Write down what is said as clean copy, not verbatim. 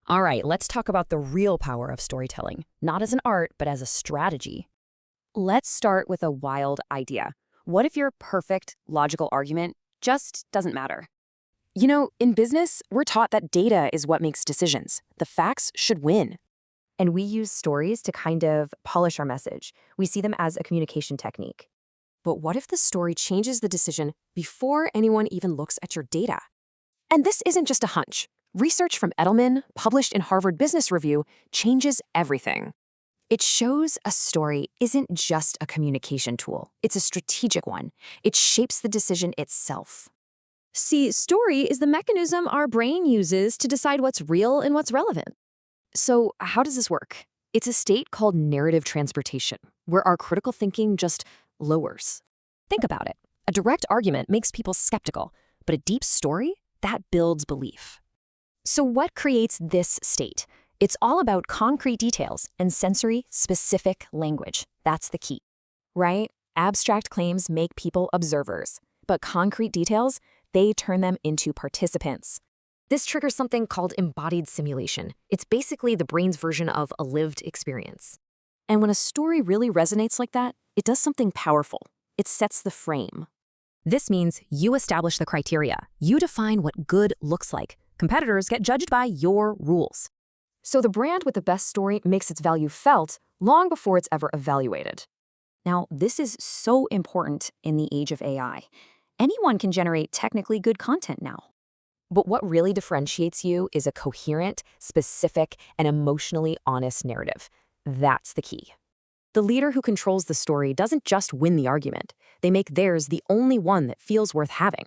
All right, let's talk about the real power of storytelling, not as an art, but as a strategy. Let's start with a wild idea. What if your perfect logical argument just doesn't matter? In business, we're taught that data is what makes decisions. The facts should win. And we use stories to kind of polish our message. We see them as a communication technique. But what if the story changes the decision before anyone even looks at your data? And this isn't just a hunch. Research from Edelman, published in Harvard Business Review, changes everything. It shows a story isn't just a communication tool. It's a strategic one. It shapes the decision itself. See, story is the mechanism our brain uses to decide what's real and what's relevant. So how does this work? It's a state called narrative transportation, where our critical thinking just lowers. Think about it. A direct argument makes people skeptical, but a deep story, that builds belief. So what creates this state? It's all about concrete details and sensory-specific language. That's the key, right? Abstract claims make people observers, but concrete details, they turn them into participants. This triggers something called embodied simulation. It's basically the brain's version of a lived experience. And when a story really resonates like that, it does something powerful. It sets the frame. This means you establish the criteria. You define what good looks like. Competitors get judged by your rules. So the brand with the best story makes its value felt long before it's ever evaluated. Now, this is so important in the age of AI. Anyone can generate technically good content now. But what really differentiates you is a coherent, specific, and emotionally honest narrative. That's the key. The leader who controls the story doesn't just win the argument. They make theirs the only one that feels worth having.